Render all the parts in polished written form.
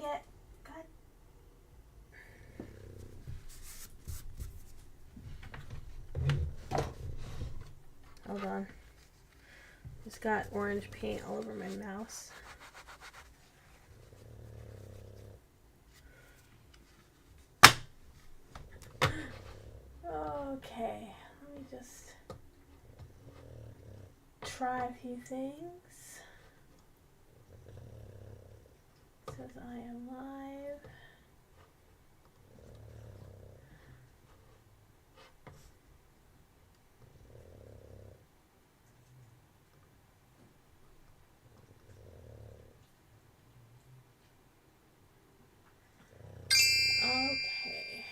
get... God. Hold on. Just got orange paint all over my mouse. Okay, let me just try a few things. It says I am live. Okay.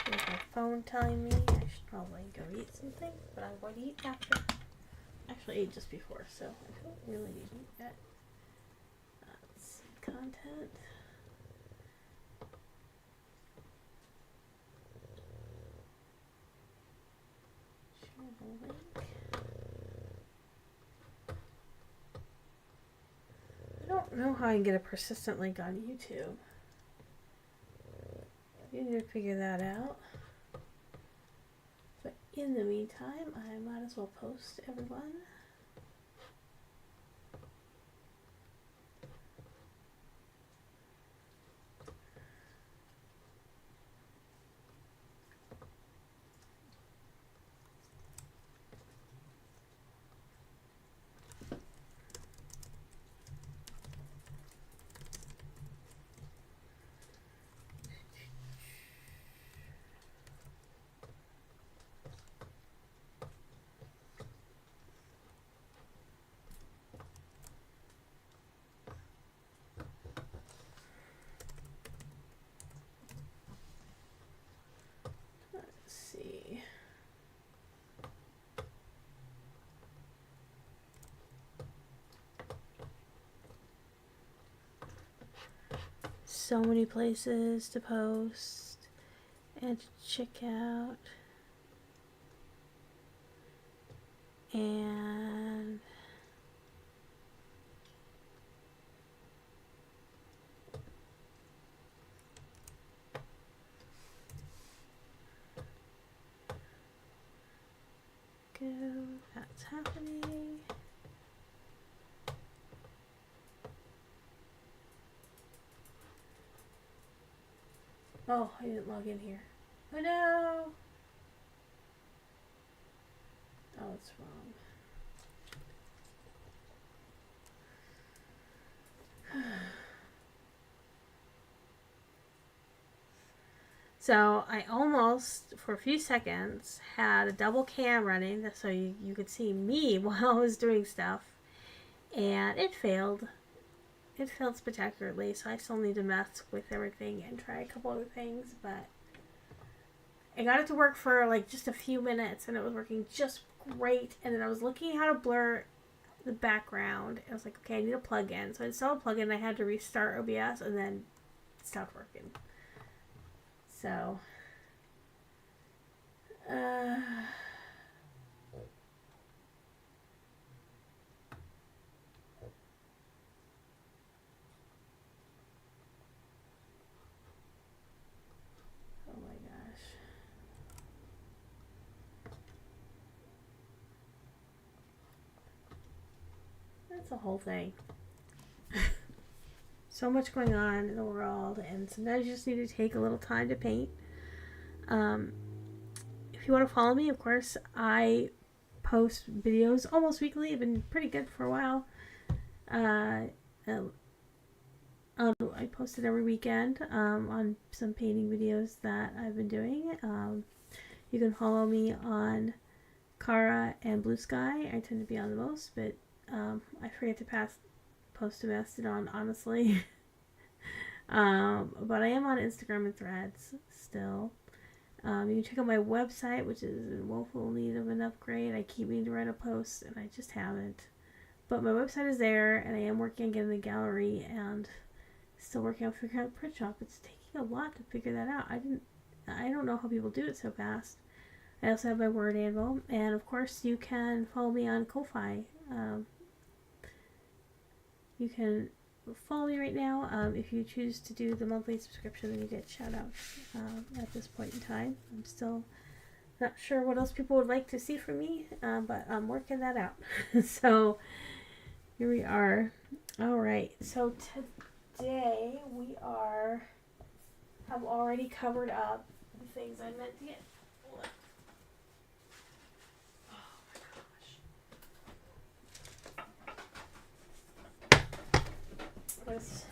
Here's my phone telling me I should probably go eat something, but I'm going to eat after. Actually, I ate just before, so I don't really need to eat yet. Let's see, content. Share the link. I don't know how I can get a persistent link on YouTube. You need to figure that out. But in the meantime, I might as well post everyone. See. So many places to post and to check out. And go, that's happening. Oh, I didn't log in here. Oh no! Oh, it's wrong. So I almost, for a few seconds, had a double cam running so you could see me while I was doing stuff. And it failed. It failed spectacularly, so I still need to mess with everything and try a couple other things, but I got it to work for like just a few minutes and it was working just great. And then I was looking how to blur the background. I was like, okay, I need a plugin. So I installed a plugin. I had to restart OBS and then it stopped working. So, oh my gosh. That's a whole thing. So much going on in the world, and sometimes you just need to take a little time to paint. If you want to follow me, of course, I post videos almost weekly. I've been pretty good for a while. I posted every weekend on some painting videos that I've been doing. You can follow me on Kara and Blue Sky. I tend to be on the most, but I forget to post to Mastodon, honestly. But I am on Instagram and Threads still. You can check out my website, which is in woeful need of an upgrade. I keep meaning to write a post, and I just haven't. But my website is there, and I am working on getting a gallery, and still working on figuring out the print shop. It's taking a lot to figure that out. I don't know how people do it so fast. I also have my Word anvil, and of course you can follow me on Ko-Fi. you can follow me right now. If you choose to do the monthly subscription, then you get shout outs at this point in time. I'm still not sure what else people would like to see from me, but I'm working that out. So here we are. All right, so today we have already covered up the things I meant to get. Was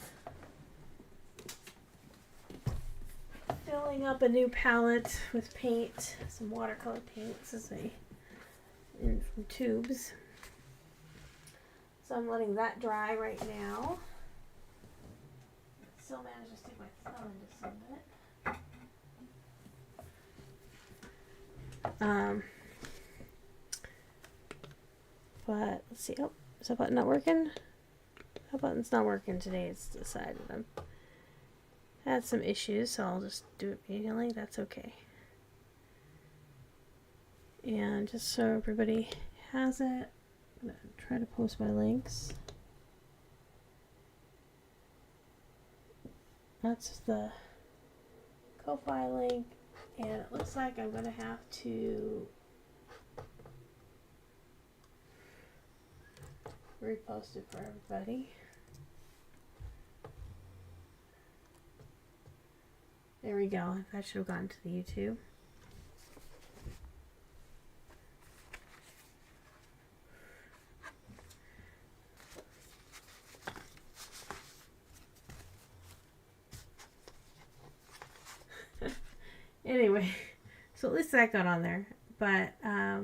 filling up a new palette with paint, some watercolor paints in from tubes. So I'm letting that dry right now. Still managed to stick my thumb into some of it. But let's see. Oh, is that button not working? That button's not working today. It's decided I had some issues, so I'll just do it manually. That's okay. And just so everybody has it, I'm gonna try to post my links. That's the Ko-Fi link, and it looks like I'm gonna have to repost it for everybody. There we go. That should have gone to the YouTube. Anyway, so at least that got on there. But I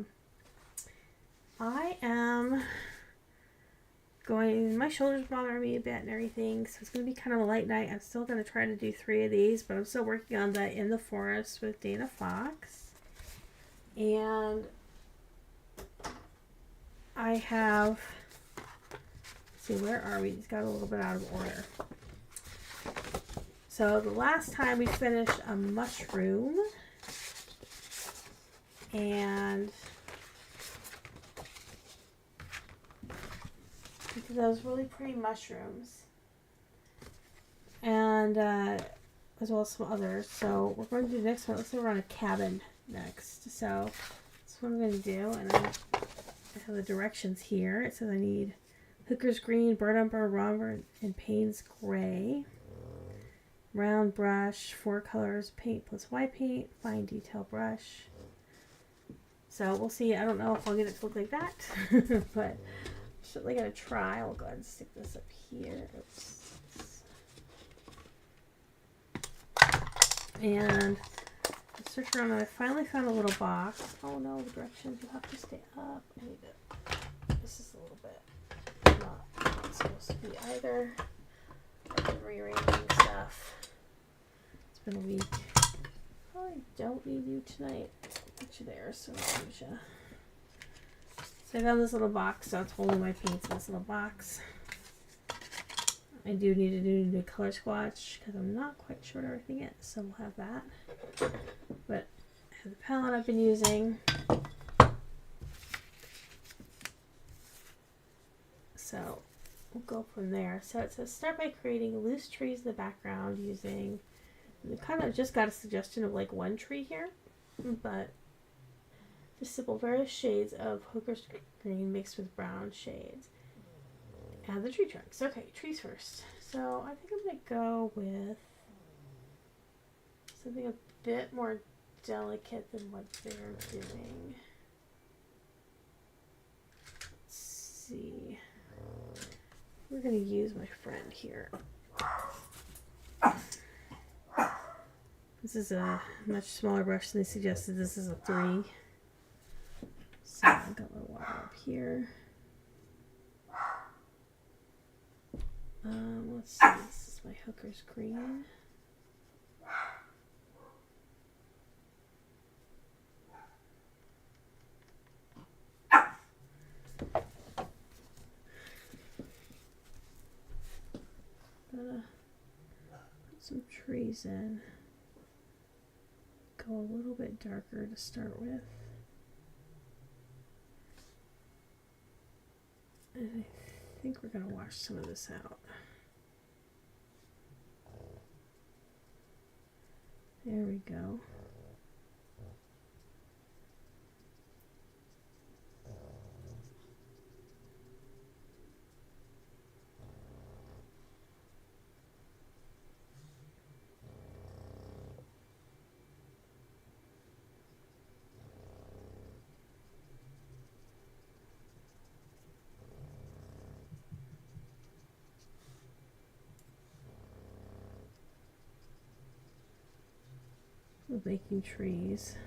am my shoulders bother me a bit and everything, so it's going to be kind of a light night. I'm still going to try to do 3 of these, but I'm still working on the In the Forest with Dana Fox. And I have, let's see, where are we? It's got a little bit out of order. So the last time we finished a mushroom, and those really pretty mushrooms, and as well as some others. So we're going to do the next one. Let's say we're on a cabin next. So that's what I'm going to do, and I have the directions here. It says I need Hooker's Green, Burnt Umber, Robert, and Payne's Gray. Round brush, 4 colors, paint plus white paint, fine detail brush. So we'll see. I don't know if I'll get it to look like that, but I'm certainly going to try. I'll go ahead and stick this up here. Oops. And I searched around and I finally found a little box. Oh no, the directions, you have to stay up. I need to, this is a little bit not supposed to be either. I've been rearranging stuff. It's been a week. Probably don't need you tonight. Put you there, so I'll use you. So I found this little box, so it's holding my paints in this little box. I do need to do the color swatch because I'm not quite sure what everything is, so we'll have that. But I have the palette I've been using. So we'll go from there. So it says start by creating loose trees in the background using, we kind of just got a suggestion of like one tree here, but just simple various shades of Hooker's Green mixed with brown shades. Add the tree trunks. Okay, trees first. So I think I'm going to go with something a bit more delicate than what they're doing. Let's see. We're going to use my friend here. This is a much smaller brush than they suggested. This is a 3. So I've got my water up here. Let's see. This is my Hooker's Green. Gonna put some trees in. Go a little bit darker to start with. And I think we're going to wash some of this out. There we go. We're making trees.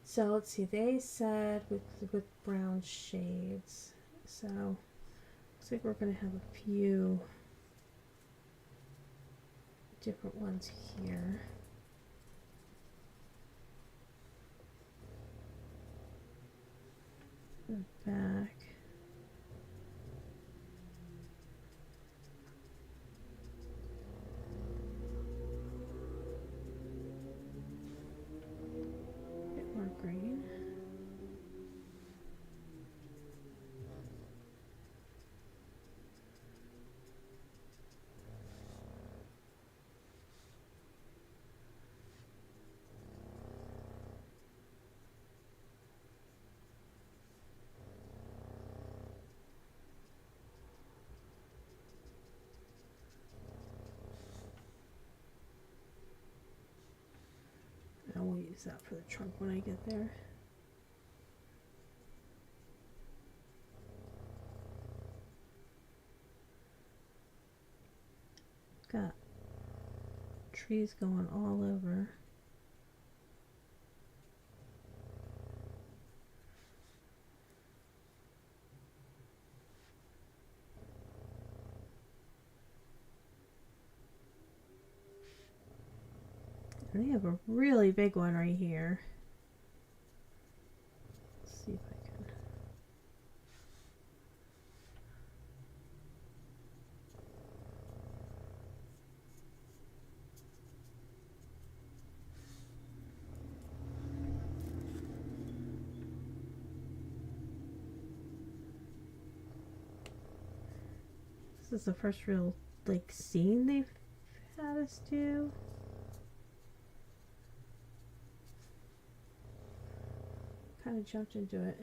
So let's see, they said with brown shades. So looks like we're going to have a few different ones here. The back. Bit more green. I will use that for the trunk when I get there. Got trees going all over. And they have a really big one right here. Let's see if I can. This is the first real like scene they've had us do. Kind of jumped into it.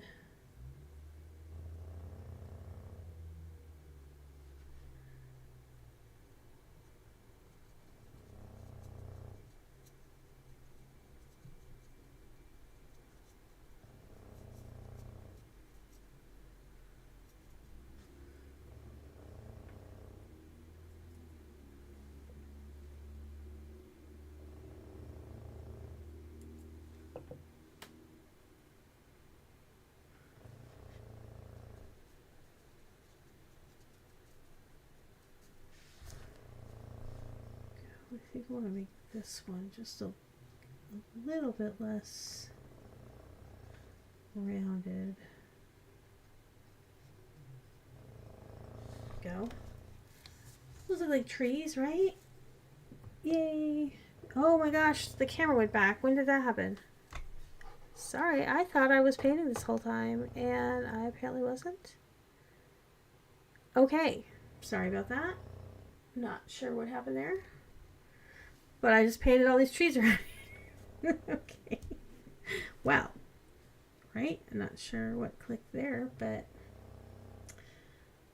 I think I want to make this one just a little bit less rounded. Go. Those look like trees, right? Yay! Oh my gosh, the camera went back. When did that happen? Sorry, I thought I was painting this whole time, and I apparently wasn't. Okay, sorry about that. Not sure what happened there. But I just painted all these trees around. Okay. Wow. Right? I'm not sure what clicked there, but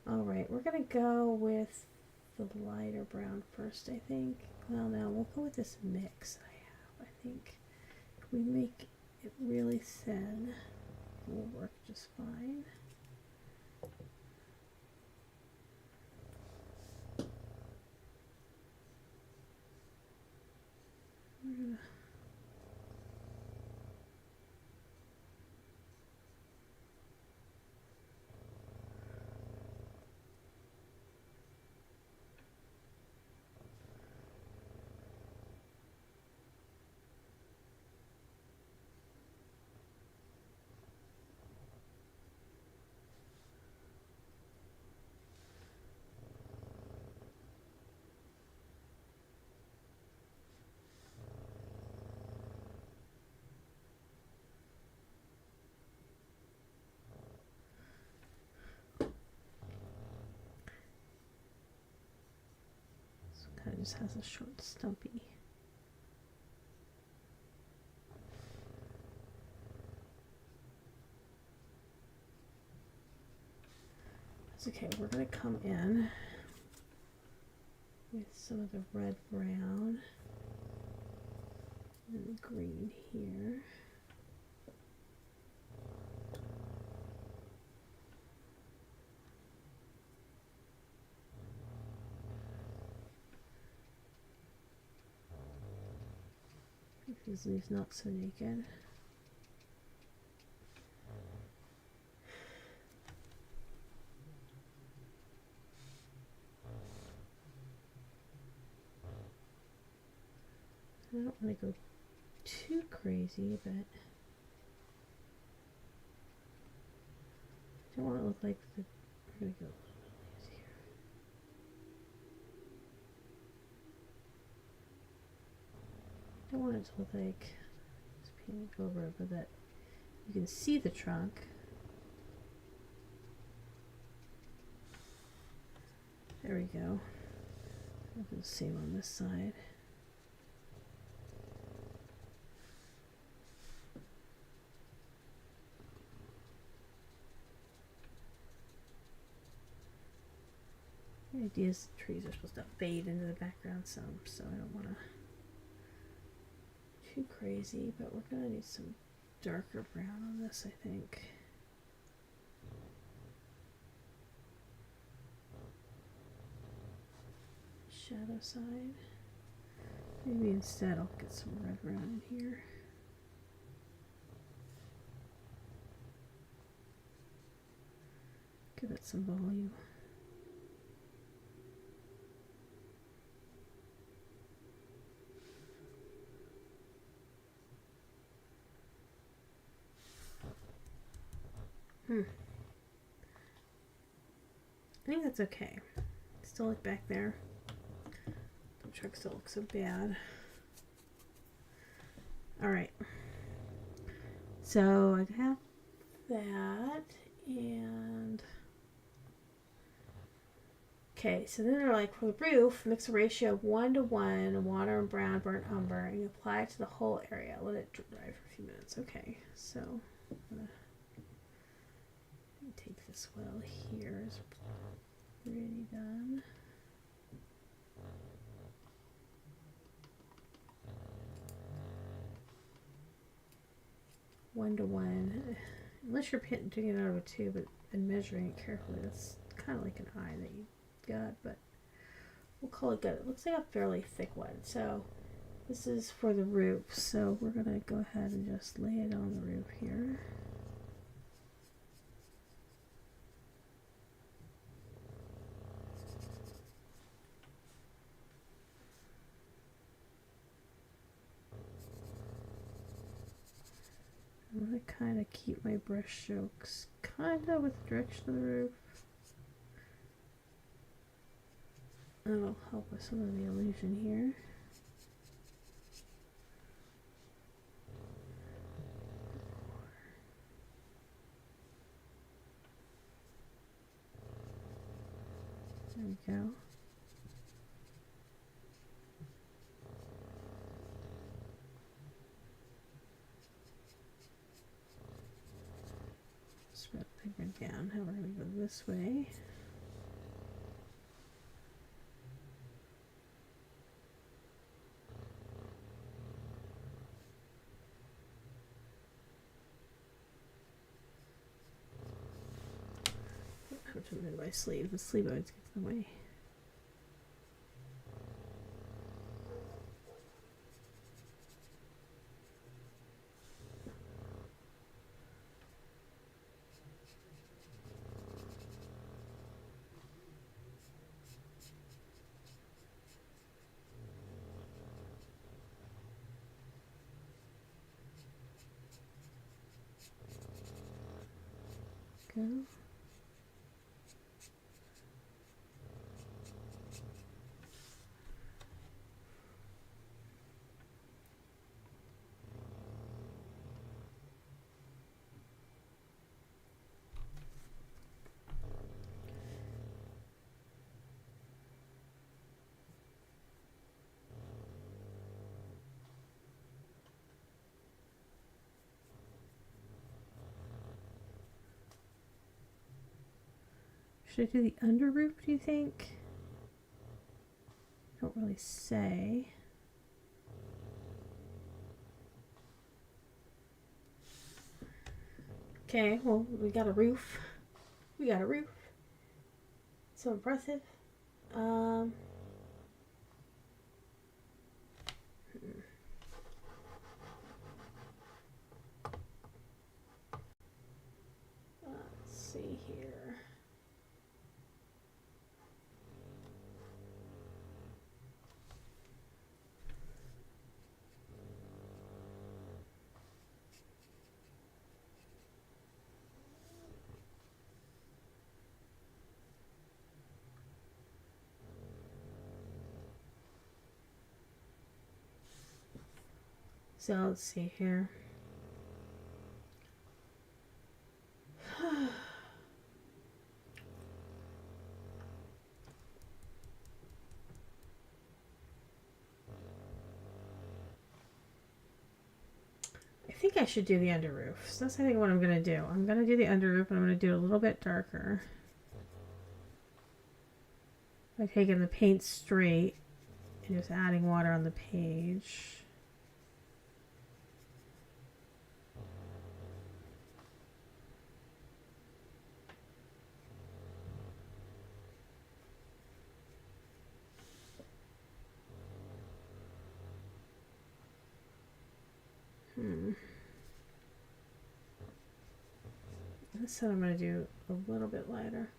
all right, we're gonna go with the lighter brown first, I think. Well, no, we'll go with this mix I have. I think if we make it really thin, it will work just fine. just has a short stumpy. That's okay. We're going to come in with some of the red brown and the green here. Because he's not so naked. I don't want to go too crazy, but I don't want it to look like the. We're gonna go a little bit easier. I don't want it to look like it's painted over, but that you can see the trunk. There we go. I'll do the same on this side. The idea is the trees are supposed to fade into the background some, so I don't want to too crazy, but we're going to need some darker brown on this, I think. Shadow side. Maybe instead I'll get some red brown in here. Give it some volume. I think that's okay. Still look back there. The truck still looks so bad. Alright. So I have that and okay, so then they're like for the roof, mix a ratio of 1:1 water and brown burnt umber and you apply it to the whole area. Let it dry for a few minutes. Okay, so I'm gonna take this well here is pretty done. One to one, unless you're doing it out of a tube and measuring it carefully. That's kind of like an eye that you got, but we'll call it good. It looks like a fairly thick one. So this is for the roof. So we're gonna go ahead and just lay it on the roof here. I'm going to kind of keep my brush strokes kind of with the direction of the roof. That'll help with some of the illusion here. There we go. Spread the paper down. Now we're going to go this way. I have to move my sleeve. The sleeve always gets in the way. Go. Should I do the under roof, do you think? Don't really say. Okay, well, we got a roof. We got a roof. So impressive. Let's see here. So let's see here. I think I should do the under roof. So that's I think what I'm gonna do. I'm gonna do the under roof, and I'm gonna do it a little bit darker. By taking the paint straight and just adding water on the page. This one I'm going to do a little bit lighter.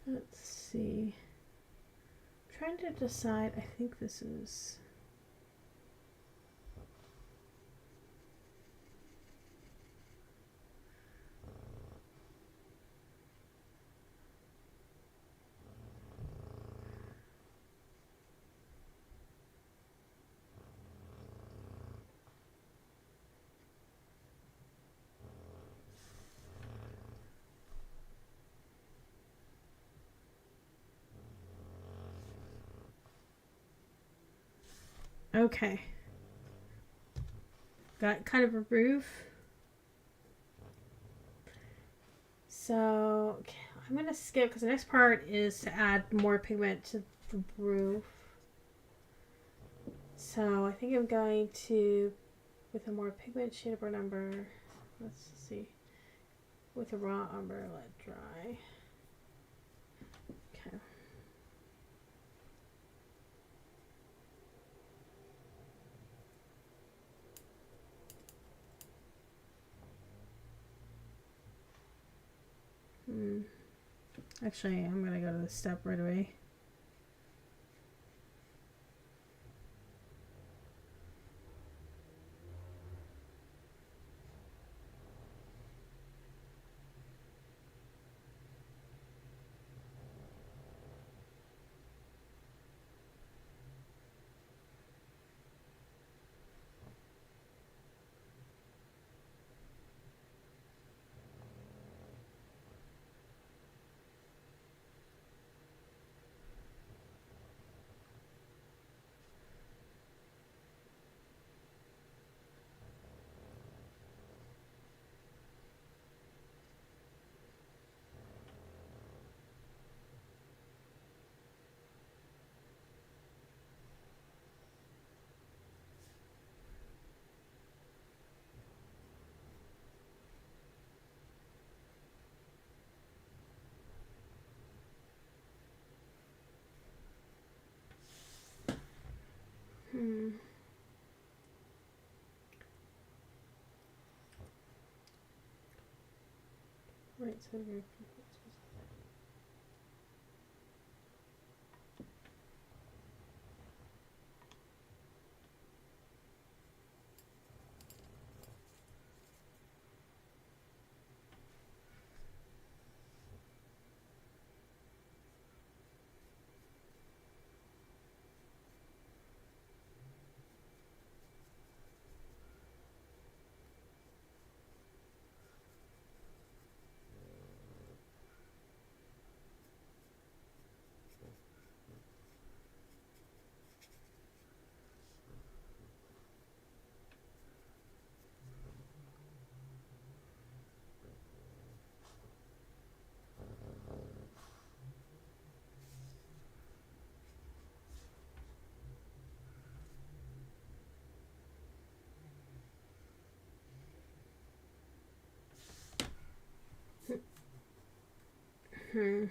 Let's see. I'm trying to decide. I think this is. Okay. Got kind of a roof. So okay, I'm going to skip because the next part is to add more pigment to the roof. So I think I'm going to, with a more pigment shade of brown umber, let's see, with a raw umber, let dry. Okay. Actually, I'm going to go to the step right away. Right, so Hmm.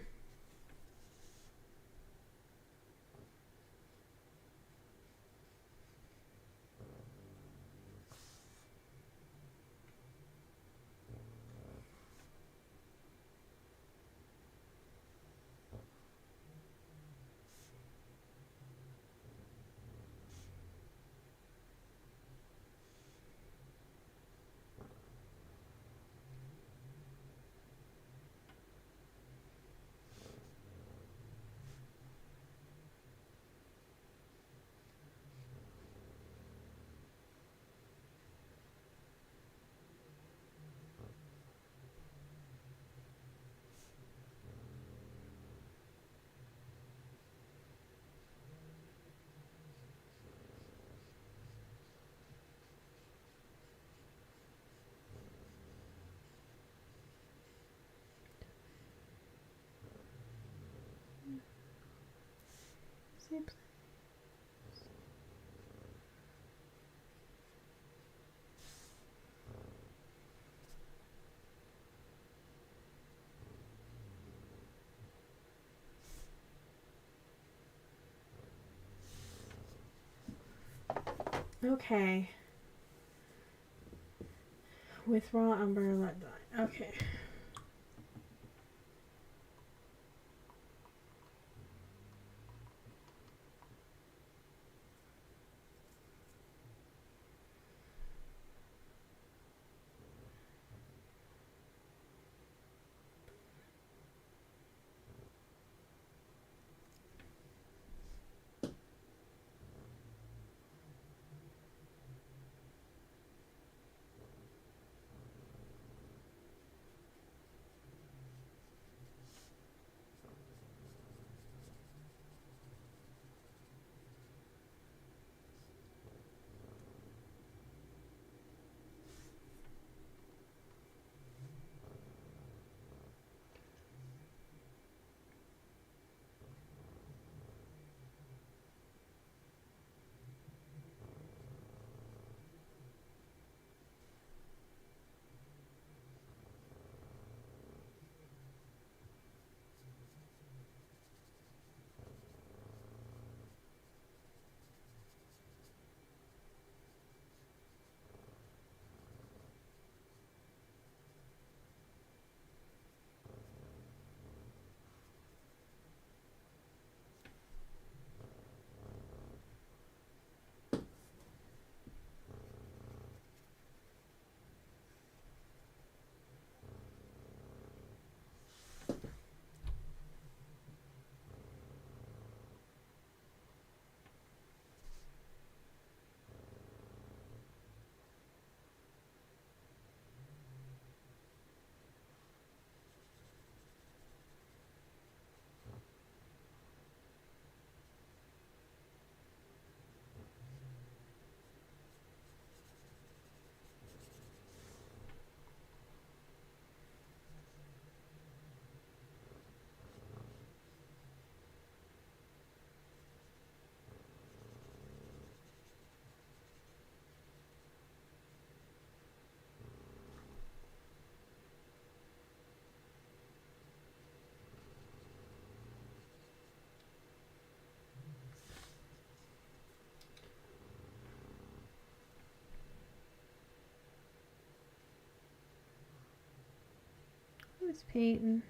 Okay. With raw umber dye. Okay. Who's painting?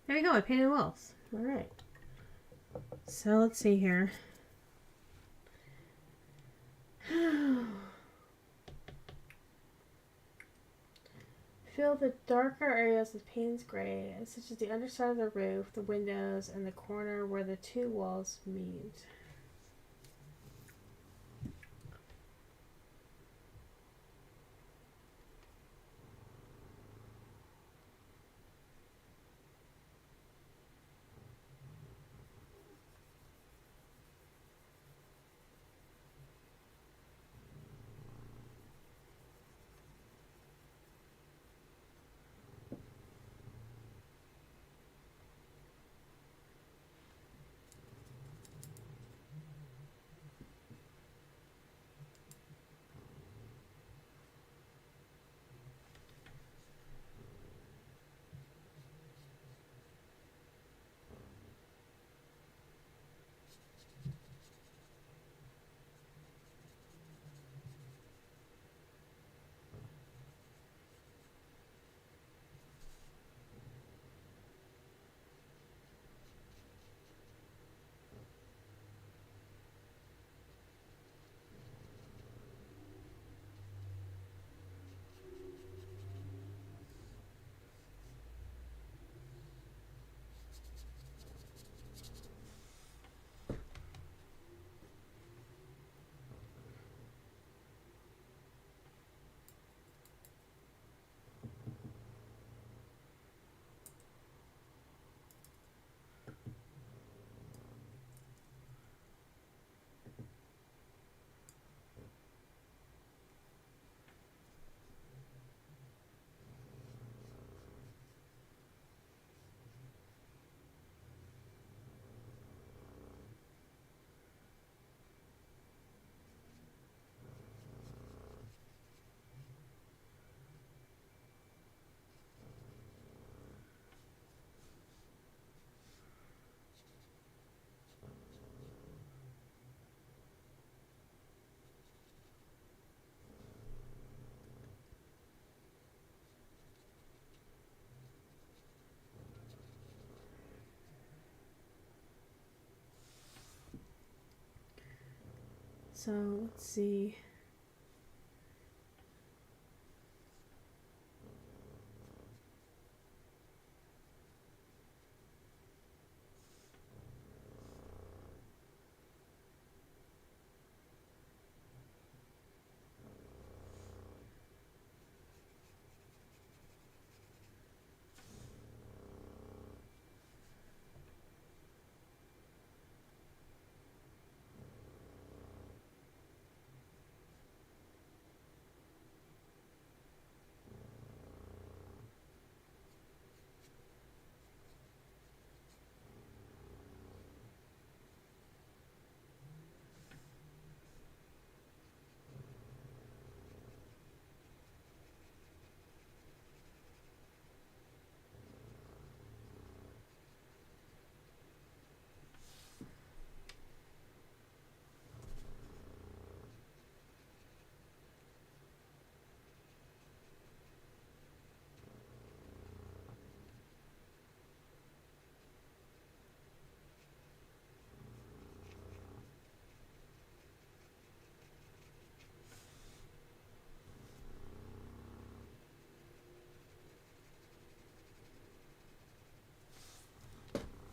There we go. I painted walls. All right. So let's see here. Fill the darker areas with Payne's gray, such as the underside of the roof, the windows, and the corner where the two walls meet. So let's see.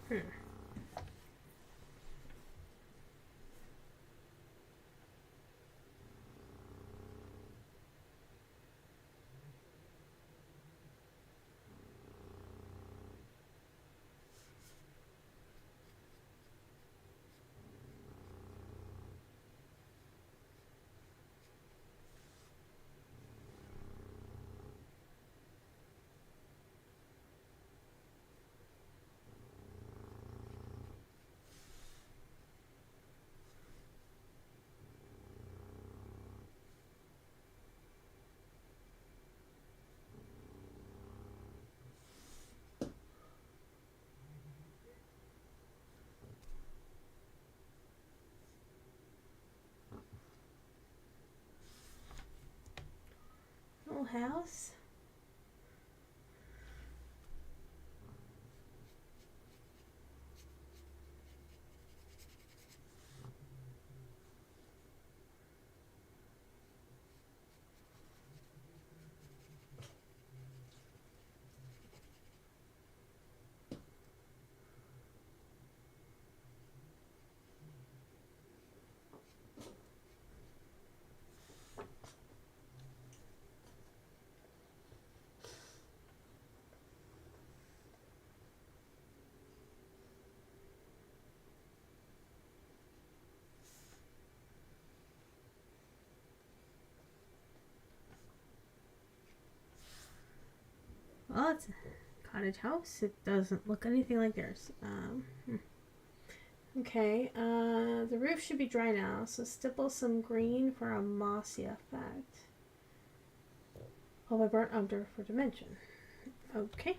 Hmm. Little house. Well, it's a cottage house. It doesn't look anything like yours. Okay, the roof should be dry now, so stipple some green for a mossy effect. Oh, I burnt under for dimension. Okay.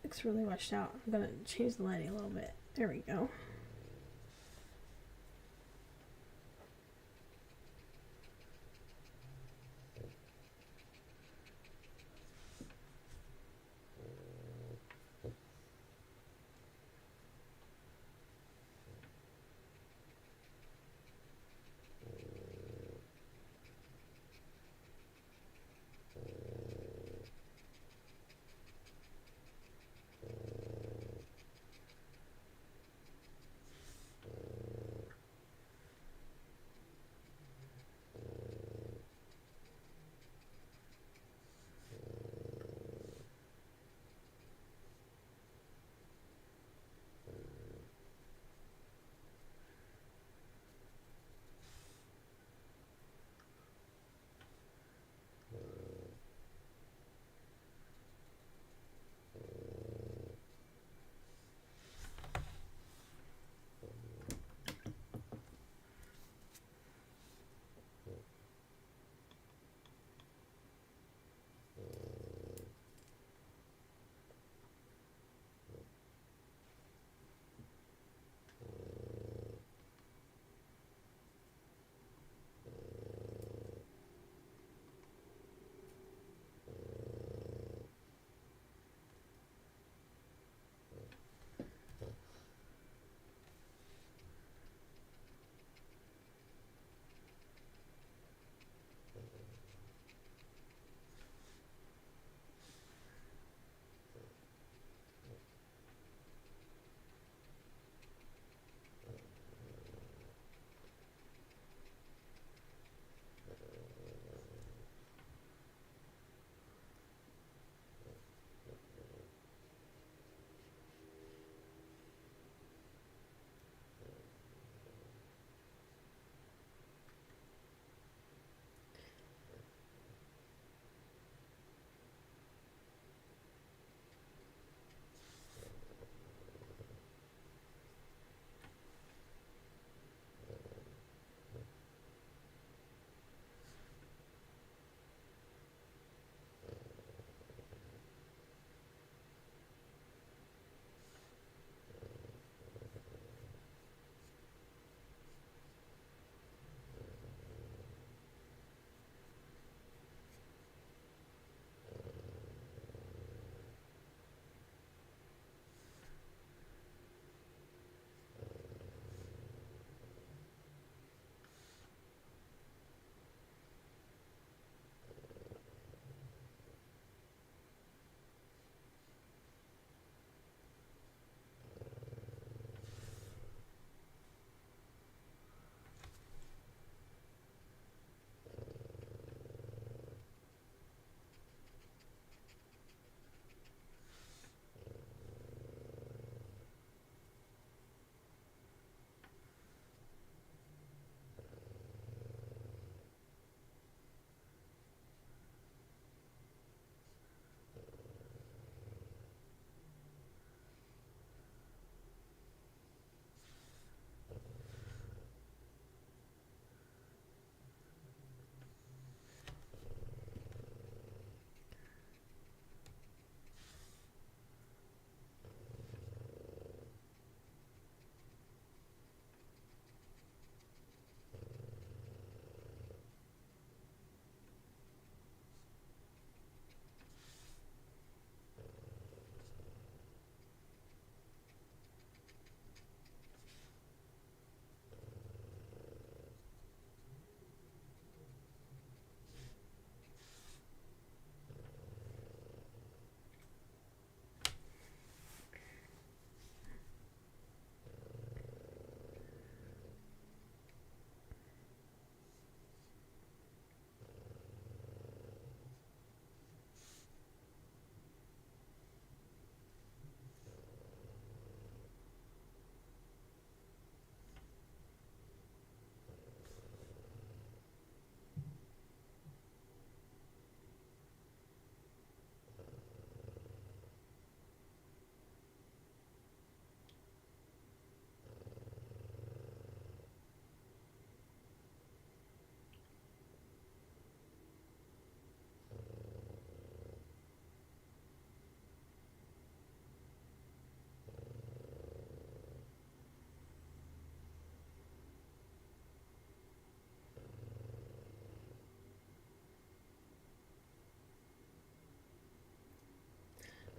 Looks really washed out. I'm gonna change the lighting a little bit. There we go.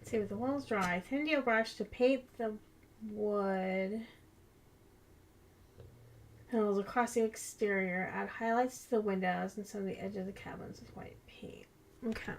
let's see, with the walls dry, thin deal brush to paint the wood panels across the exterior. Add highlights to the windows and some of the edge of the cabins with white paint. Okay.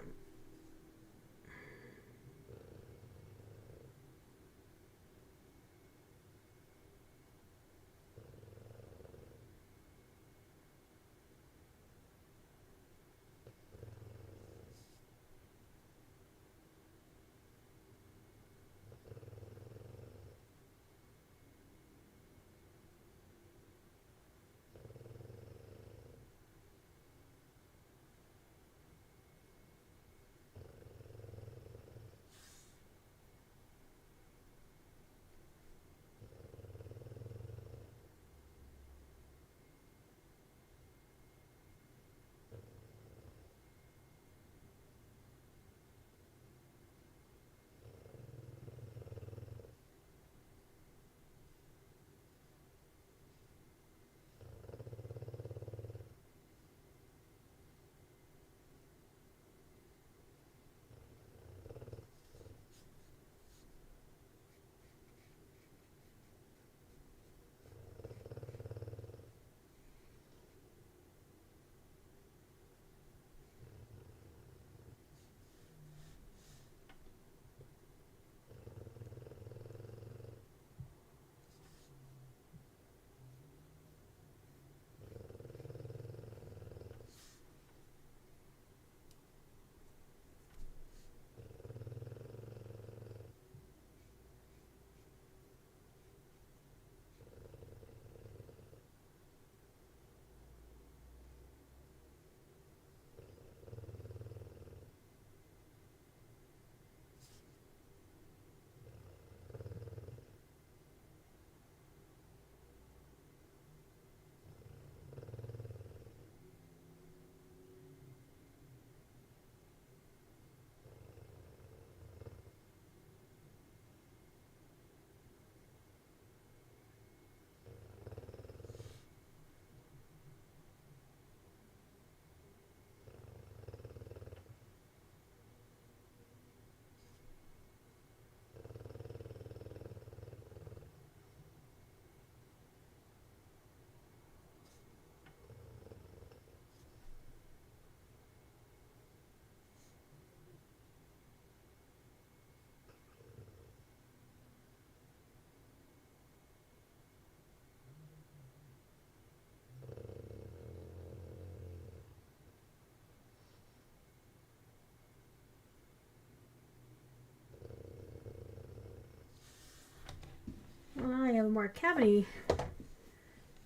Well, I have more cavity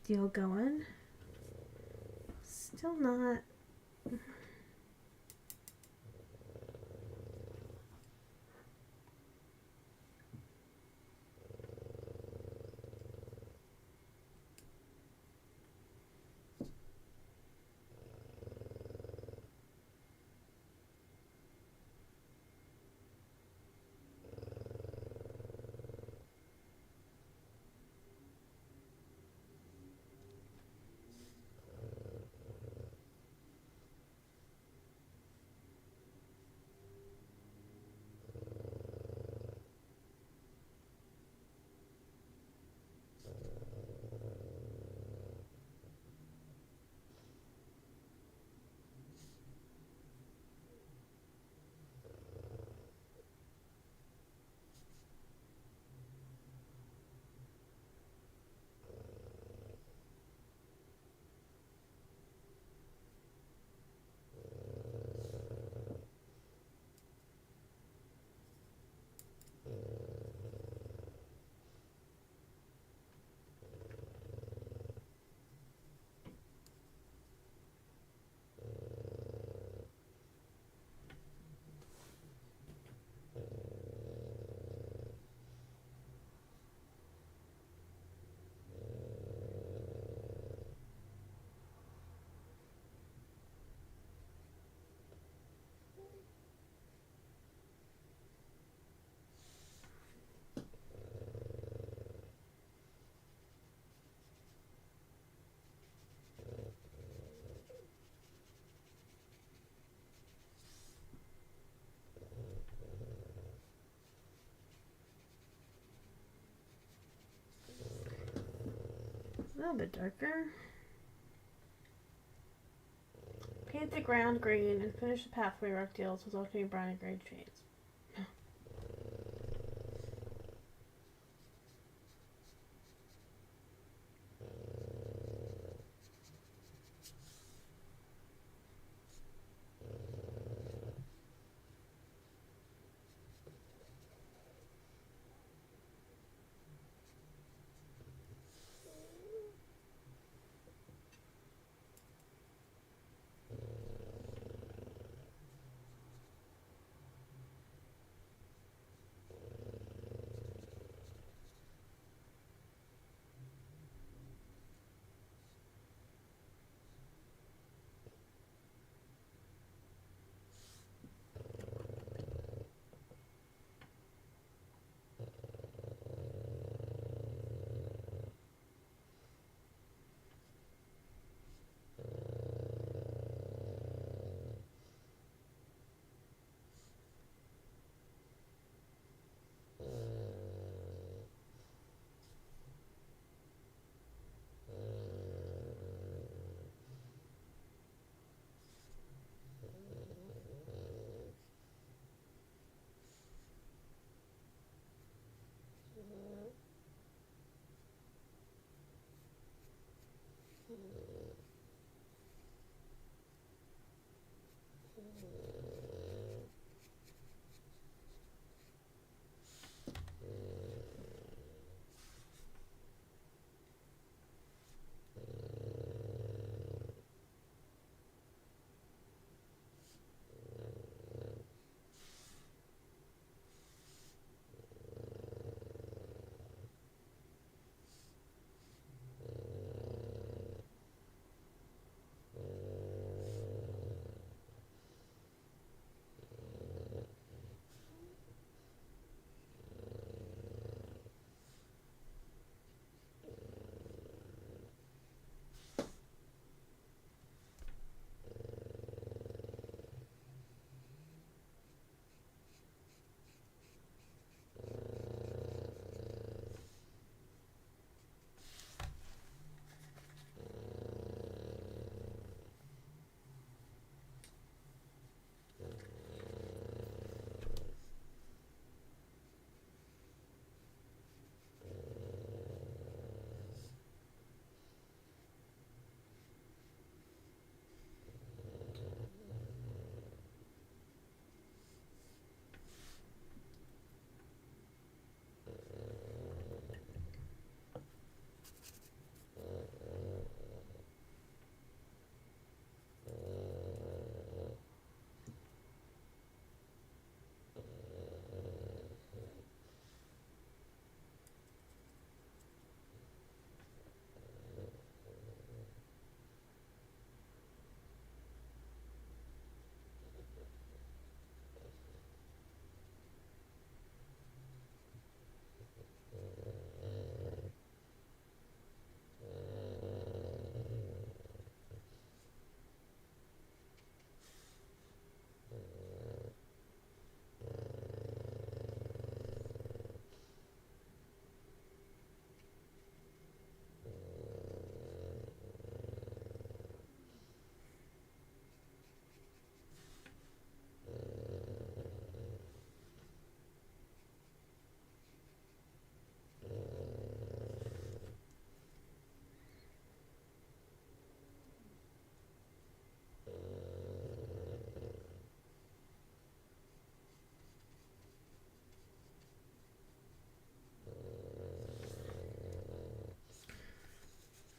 deal going. Still not. little bit darker. Paint the ground green and finish the pathway rough deals with alternating brown and gray shades.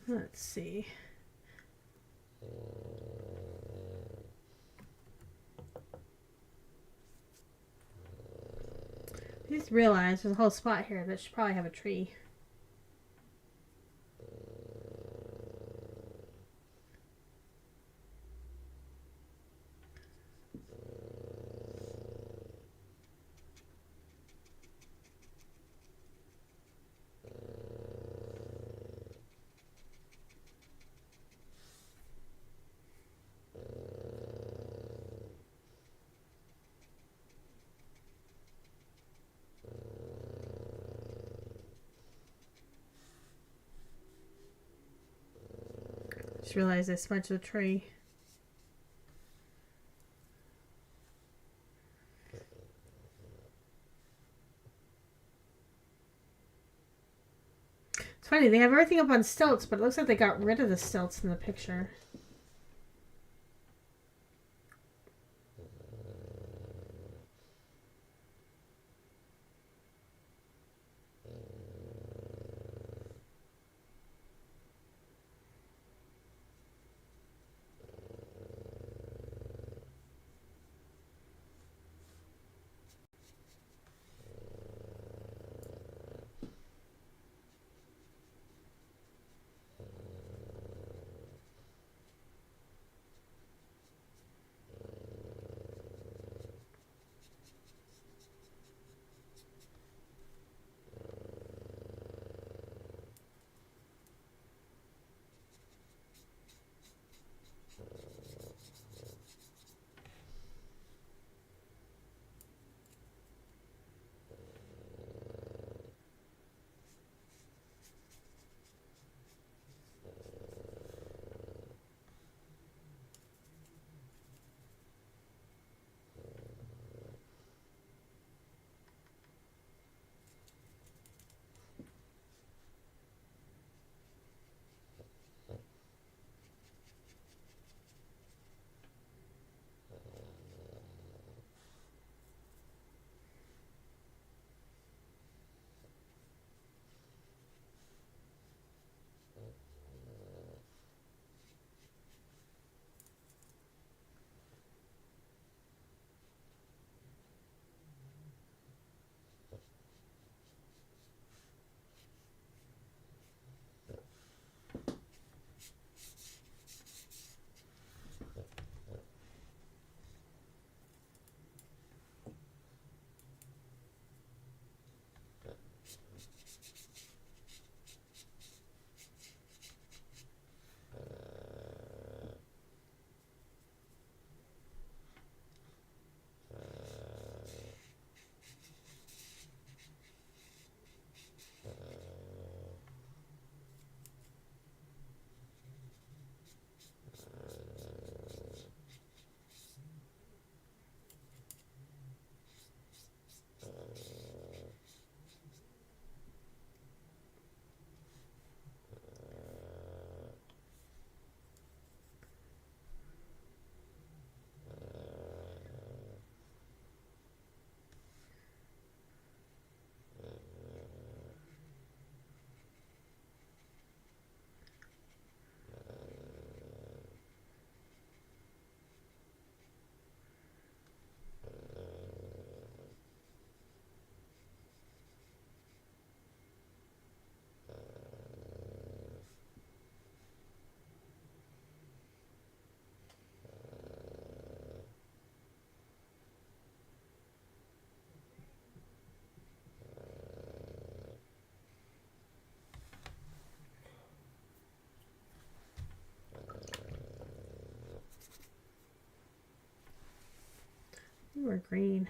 Let's see. I just realized there's a whole spot here that should probably have a tree. Just realized I smudged the tree. It's funny, they have everything up on stilts, but it looks like they got rid of the stilts in the picture. You were green.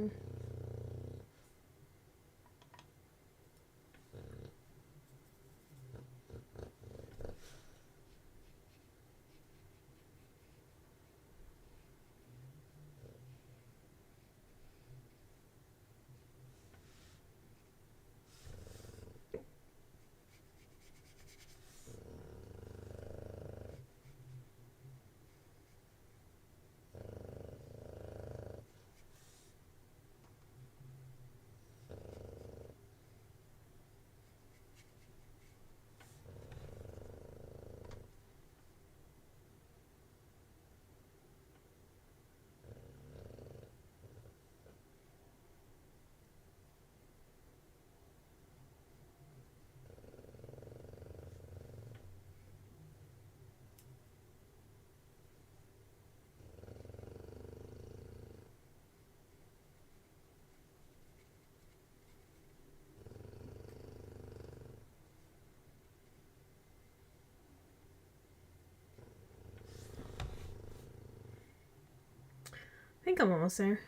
thing. I think I'm almost there.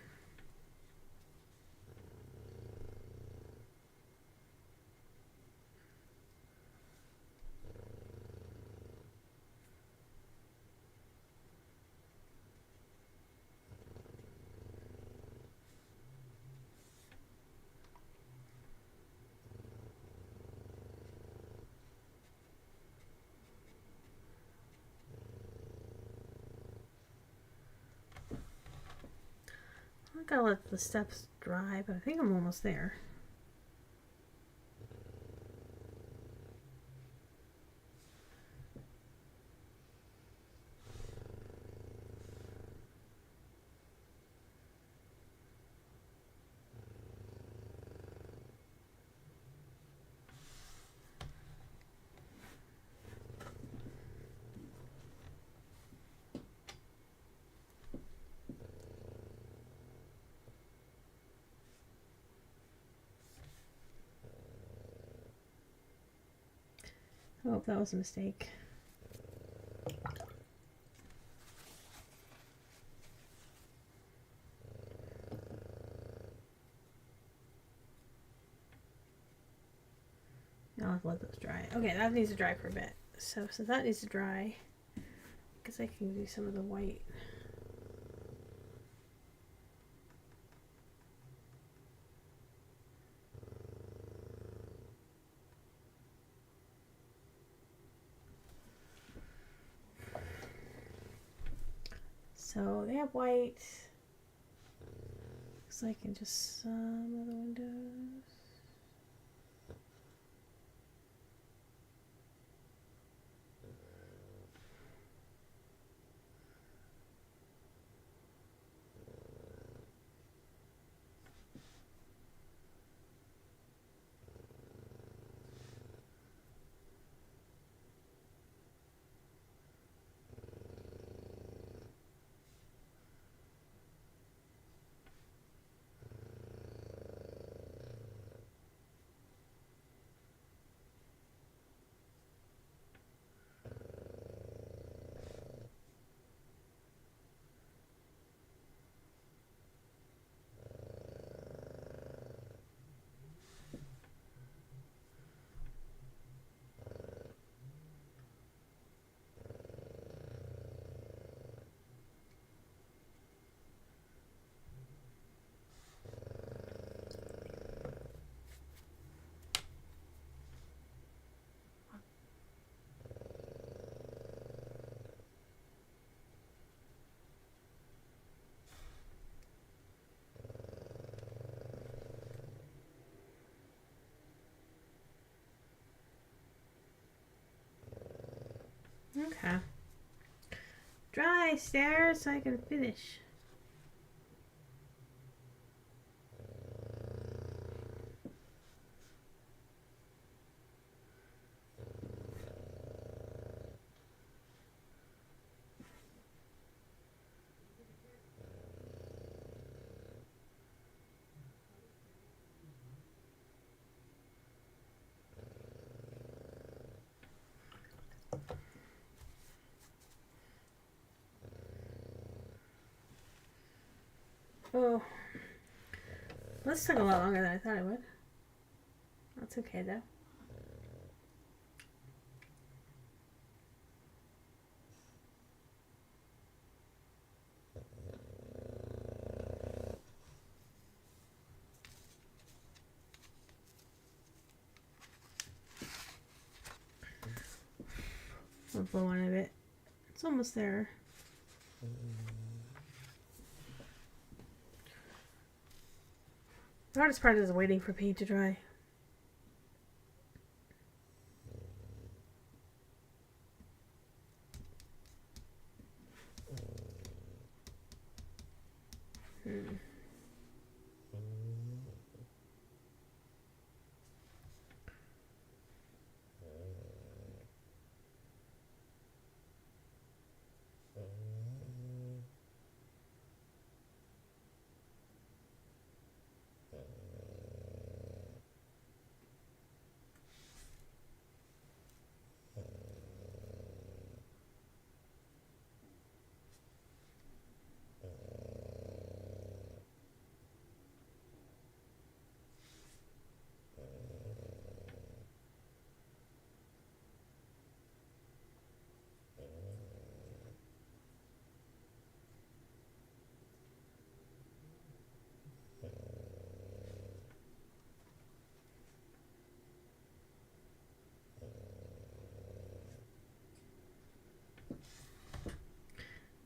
I gotta let the steps dry, but I think I'm almost there. Oh, that was a mistake. I'll have to let those dry. Okay, that needs to dry for a bit. So that needs to dry, because I can do some of the white. So they have white. Looks like in just some of the windows. Okay. Dry stairs so I can finish. Oh, This took a lot longer than I thought it would. That's okay though. I'll blow on a bit. It's almost there. The hardest part is waiting for paint to dry.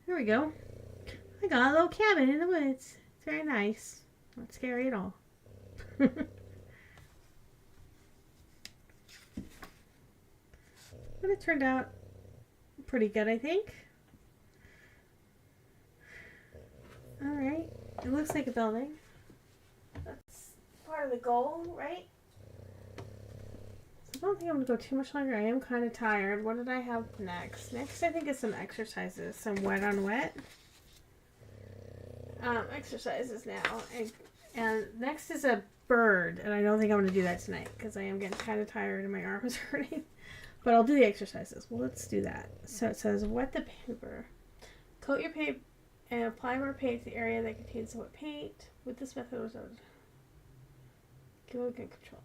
Here we go. I got a little cabin in the woods. It's very nice. Not scary at all. But it turned out pretty good, I think. Alright. It looks like a building. That's part of the goal, right? I don't think I'm going to go too much longer. I am kind of tired. What did I have next? Next, I think, is some exercises. Some wet on wet. Exercises now. And next is a bird. And I don't think I'm going to do that tonight because I am getting kind of tired and my arm is hurting. But I'll do the exercises. Well, let's do that. So it says, wet the paper. Coat your paper and apply more paint to the area that contains the wet paint. With this method, give it good control.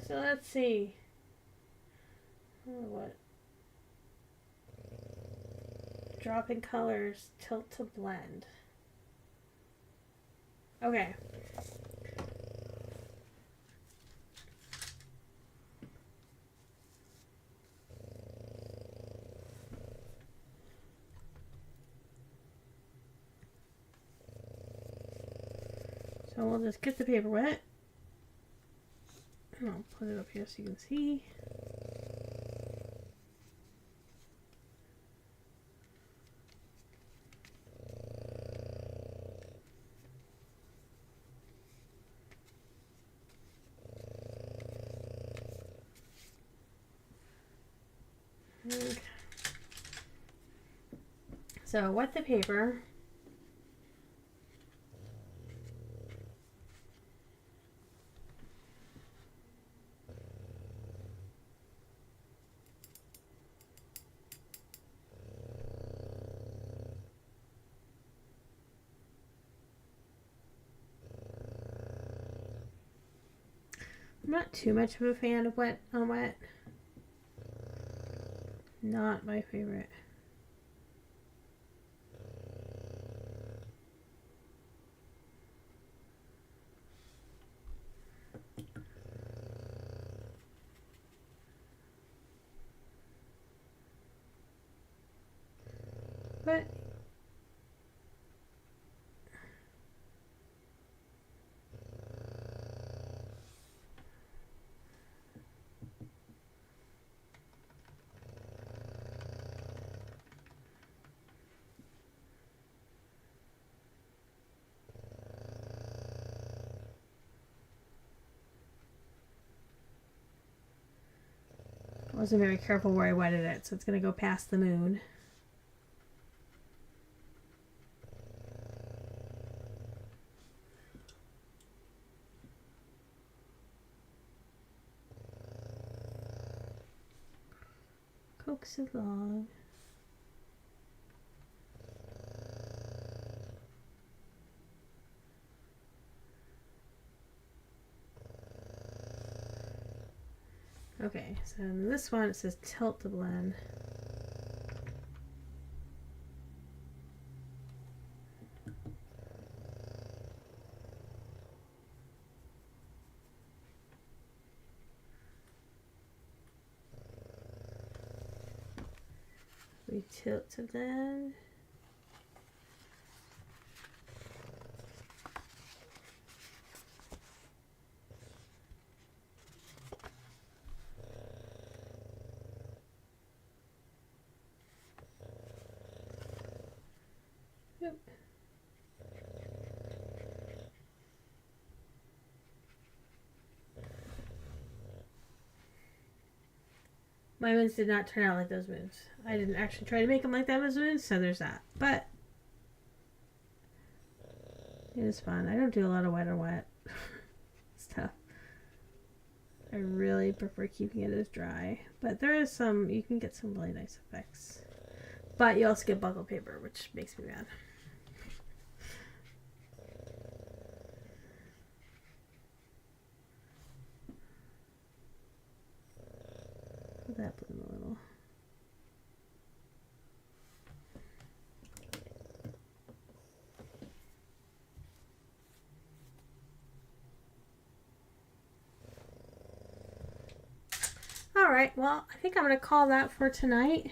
So let's see. What? Drop in colors, tilt to blend. Okay. So we'll just get the paper wet. And I'll put it up here so you can see. Okay. So wet the paper. I'm not too much of a fan of wet on wet. Not my favorite. But I wasn't very careful where I wetted it, so it's going to go past the moon. coax it along. Okay, so in this one it says tilt to blend. We tilt to blend. Yep. My moons did not turn out like those moons. I didn't actually try to make them like that as moons, so there's that. But it is fun. I don't do a lot of wet or wet stuff. I really prefer keeping it as dry. But there is some, you can get some really nice effects. But you also get buckle paper, which makes me mad. Put that bloom a little. Alright, well, I think I'm going to call that for tonight.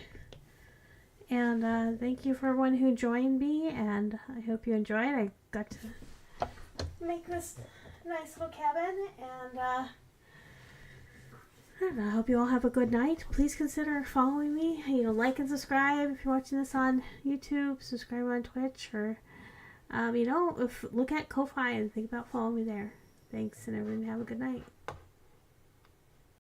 And thank you for everyone who joined me, and I hope you enjoyed. I got to make this nice little cabin, and I don't know, I hope you all have a good night. Please consider following me. You know, like and subscribe if you're watching this on YouTube. Subscribe on Twitch, or you know, look at Ko-Fi and think about following me there. Thanks, and everyone have a good night.